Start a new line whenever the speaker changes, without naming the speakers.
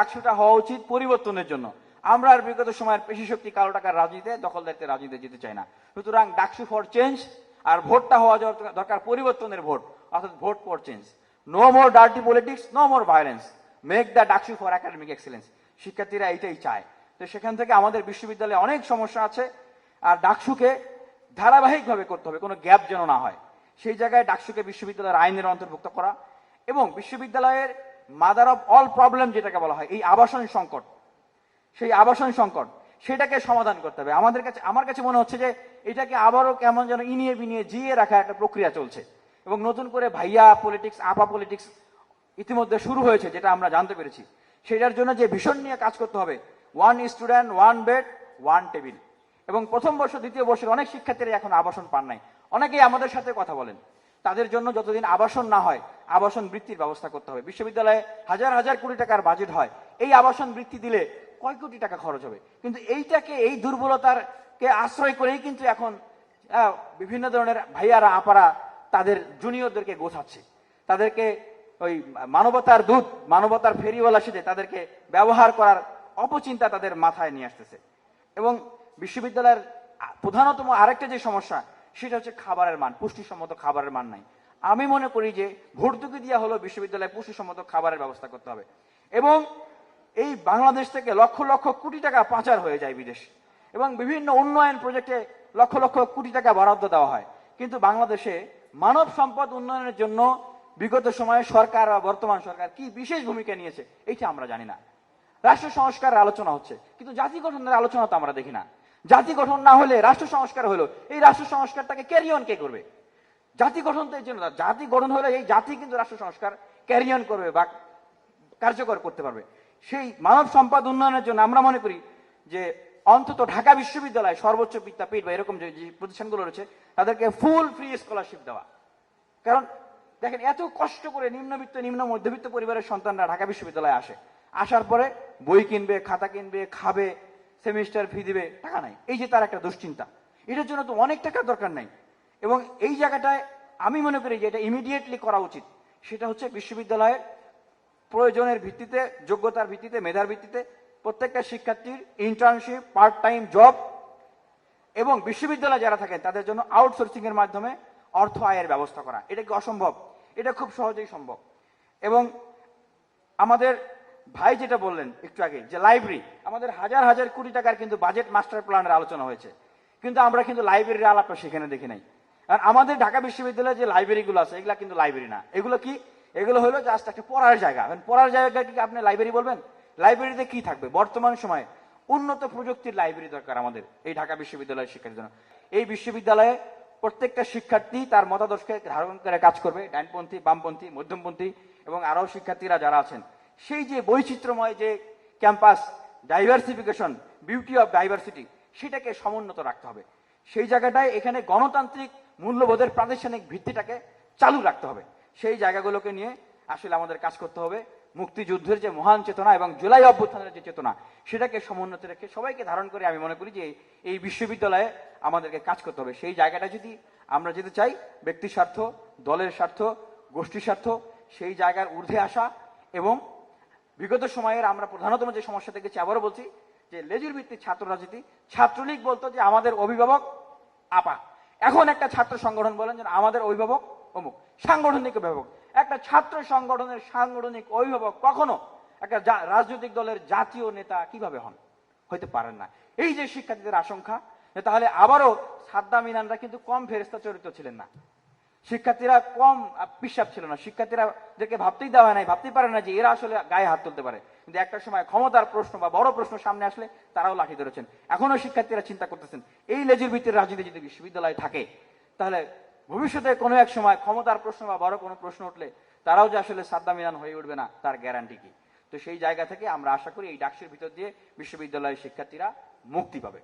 ডাকসুটা হওয়া উচিত পরিবর্তনের জন্য। আমরা আর বিগত সময়ের পেশি শক্তি কালো টাকার রাজনীতিতে দখলদারিত্বের রাজনীতিতে যেতে চাই না। সুতরাং ডাকসু ফর চেঞ্জ, আর ভোটটা হওয়া দরকার পরিবর্তনের ভোট, অর্থাৎ vote for change. No more dirty politics, no more violence, make the DUCSU for academic excellence. শিক্ষার্থীরা এইটাই চায়। তো সেখান থেকে আমাদের বিশ্ববিদ্যালয়ে অনেক সমস্যা আছে, আর ডাকসুকে ধারাবাহিকভাবে করতে হবে, কোনো গ্যাপ যেন না হয়। সেই জায়গায় ডাকসুকে বিশ্ববিদ্যালয়ের আইনের অন্তর্ভুক্ত করা এবং বিশ্ববিদ্যালয়ের মাদার অফ অল প্রবলেম যেটাকে বলা হয় এই আবাসন সংকট, সেই আবাসন সংকট সেটাকে সমাধান করতে হবে। আমার কাছে মনে হচ্ছে যে এটাকে আবারও কেমন যেন ইনিয়ে বিনিয়ে জিয়ে রাখা একটা প্রক্রিয়া চলছে, এবং নতুন করে ভাইয়া পলিটিক্স, আপা পলিটিক্স ইতিমধ্যে শুরু হয়েছে, যেটা আমরা জানতে পেরেছি। সেটার জন্য যে ভীষণ নিয়ে কাজ করতে হবে, 1 স্টুডেন্ট 1 বেড 1 টেবিল। এবং প্রথম বর্ষ দ্বিতীয় বর্ষের অনেক শিক্ষার্থীরা এখন আবাসন পান নাই। অনেকেই আমাদের সাথে কথা বলেন, তাদের জন্য যতদিন আবাসন না হয় আবাসন বৃত্তির ব্যবস্থা করতে হবে। বিশ্ববিদ্যালয়ে হাজার হাজার কোটি টাকার বাজেট হয়, এই আবাসন বৃত্তি দিলে কয় কোটি টাকা খরচ হবে। কিন্তু এইটাকে, এই দুর্বলতারকে আশ্রয় করেই কিন্তু এখন বিভিন্ন ধরনের ভাইয়ারা আপারা তাদের জুনিয়রদেরকে গোছাচ্ছে, তাদেরকে ওই মানবতার দূত, মানবতার ফেরিওয়ালা সেজে তাদেরকে ব্যবহার করার অপচিন্তা তাদের মাথায় নিয়ে আসতেছে। এবং বিশ্ববিদ্যালয়ের প্রধানতম আরেকটা যে সমস্যা, সেটা হচ্ছে খাবারের মান, পুষ্টিসম্মত খাবারের মান নাই। আমি মনে করি যে ভর্তুকি দেওয়া হলো বিশ্ববিদ্যালয়ে পুষ্টিসম্মত খাবারের ব্যবস্থা করতে হবে। এবং এই বাংলাদেশ থেকে লক্ষ লক্ষ কোটি টাকা পাচার হয়ে যায় বিদেশ, এবং বিভিন্ন উন্নয়ন প্রজেক্টে লক্ষ লক্ষ কোটি টাকা বরাদ্দ দেওয়া হয়, কিন্তু বাংলাদেশে মানব সম্পদ উন্নয়নের জন্য বিগত সময়ে সরকার বা বর্তমান সরকার কি বিশেষ ভূমিকা নিয়েছে এইটা আমরা জানি না। রাষ্ট্র সংস্কারের আলোচনা হচ্ছে, কিন্তু জাতি গঠনের আলোচনা তো আমরা দেখি না। জাতি গঠন না হলে রাষ্ট্র সংস্কার হলো, এই রাষ্ট্র সংস্কারটাকে ক্যারি অন কে করবে? জাতি গঠন তো এই জন্য, জাতি গঠন হলে এই জাতি কিন্তু রাষ্ট্র সংস্কার ক্যারি অন করবে বা কার্যকর করতে পারবে। সেই মানব সম্পদ উন্নয়নের জন্য আমরা মনে করি যে অন্তত ঢাকা বিশ্ববিদ্যালয়, সর্বোচ্চ বিদ্যাপীঠ বা এরকম যে প্রতিষ্ঠানগুলো রয়েছে, তাদেরকে ফুল ফ্রি স্কলারশিপ দেওয়া। কারণ দেখেন, এত কষ্ট করে নিম্নবিত্ত নিম্ন মধ্যবিত্ত পরিবারের সন্তানরা ঢাকা বিশ্ববিদ্যালয়ে আসে, আসার পরে বই কিনবে, খাতা কিনবে, খাবে, সেমিস্টার ফি দিবে, টাকা নাই। এই যে তার একটা দুশ্চিন্তা, এটার জন্য তো অনেক টাকার দরকার নাই। এবং এই জায়গাটায় আমি মনে করি যে এটা ইমিডিয়েটলি করা উচিত। সেটা হচ্ছে বিশ্ববিদ্যালয়ের প্রয়োজনের ভিত্তিতে, যোগ্যতার ভিত্তিতে, মেধার ভিত্তিতে প্রত্যেকটা শিক্ষার্থীর ইন্টার্নশিপ, পার্ট টাইম জব, এবং বিশ্ববিদ্যালয়ে যারা থাকেন তাদের জন্য আউটসোর্সিং এর মাধ্যমে অর্থ আয়ের ব্যবস্থা করা। এটা কি অসম্ভব? এটা খুব সহজেই সম্ভব। এবং আমাদের ভাই যেটা বললেন একটু আগে, যে লাইব্রেরি, আমাদের হাজার হাজার কোটি টাকার কিন্তু বাজেট মাস্টার প্ল্যানের আলোচনা হয়েছে, কিন্তু আমরা কিন্তু লাইব্রেরির আলাপটা সেখানে দেখি নাই। আর আমাদের ঢাকা বিশ্ববিদ্যালয়ে যে লাইব্রেরিগুলো আছে, এগুলা কিন্তু লাইব্রেরি না। এগুলো কি? এগুলো হলো জাস্ট একটা পড়ার জায়গা। পড়ার জায়গাকে কি আপনি লাইব্রেরি বলবেন? লাইব্রেরিতে কি থাকবে? বর্তমান সময়ে উন্নত প্রযুক্তির লাইব্রেরি দরকার আমাদের এই ঢাকা বিশ্ববিদ্যালয়ের শিক্ষার্থীর জন্য। এই বিশ্ববিদ্যালয়ে প্রত্যেকটা শিক্ষার্থী তার মতাদর্শকে ধারণ করে কাজ করবে, ডাইনপন্থী, বামপন্থী, মধ্যমপন্থী এবং আরও শিক্ষার্থীরা যারা আছেন। সেই যে বৈচিত্র্যময় যে campus, diversification, beauty of diversity, সেটাকে সমুন্নত রাখতে হবে। সেই জায়গাটায় এখানে গণতান্ত্রিক মূল্যবোধের প্রাতিষ্ঠানিক ভিত্তিটাকে চালু রাখতে হবে। সেই জায়গাগুলোকে নিয়ে আসলে আমাদের কাজ করতে হবে। মুক্তিযুদ্ধের যে মহান চেতনা এবং জুলাই অভ্যুত্থানের যে চেতনা, সেটাকে সমুন্নত রেখে সবাইকে ধারণ করে আমি মনে করি যে এই বিশ্ববিদ্যালয়ে আমাদেরকে কাজ করতে হবে। সেই জায়গাটা যদি আমরা যেতে চাই, ব্যক্তি স্বার্থ, দলের স্বার্থ, গোষ্ঠী স্বার্থ, সেই জায়গার ঊর্ধ্বে আসা। এবং বিগত সময়ের আমরা প্রধানতম যে সমস্যা দেখেছি, আবারও বলছি, যে লেজুর ভিত্তিক ছাত্র রাজনীতি। ছাত্রলীগ বলতো যে আমাদের অভিভাবক আপা, এখন একটা ছাত্র সংগঠন বলেন যে আমাদের অভিভাবক অমুক, সাংগঠনিক অভিভাবক। একটা ছাত্র সংগঠনের সাংগঠনিক অভিভাবক কখনো একটা রাজনৈতিক দলের জাতীয় নেতা কিভাবে হন? হইতে পারেন না। এই যে শিক্ষার্থীদের আশঙ্কা, তাহলে আবারও সাদ্দাম ইনানরা কিন্তু কম ফেরেস্তা চরিত্র ছিলেন না, শিক্ষার্থীরা কম পিসাব ছিল না, শিক্ষার্থীরাদেরকে ভাবতেই দেওয়া হয় নাই, ভাবতেই পারে না যে এরা আসলে গায়ে হাত তুলতে পারে। কিন্তু একটা সময় ক্ষমতার প্রশ্ন বা বড় প্রশ্ন সামনে আসলে তারাও লাঠি ধরেছেন। এখনো শিক্ষার্থীরা চিন্তা করতেছেন, এই লেজুর ভিত্তির রাজনীতি যদি বিশ্ববিদ্যালয়ে থাকে, তাহলে ভবিষ্যতে কোনো এক সময় ক্ষমতার প্রশ্ন বা বড় কোনো প্রশ্ন উঠলে তারাও যে আসলে সাদ্দাম ইনান হয়ে উঠবে না, তার গ্যারান্টি কি? তো সেই জায়গা থেকে আমরা আশা করি এই ডাকসুর ভিতর দিয়ে বিশ্ববিদ্যালয়ের শিক্ষার্থীরা মুক্তি পাবে।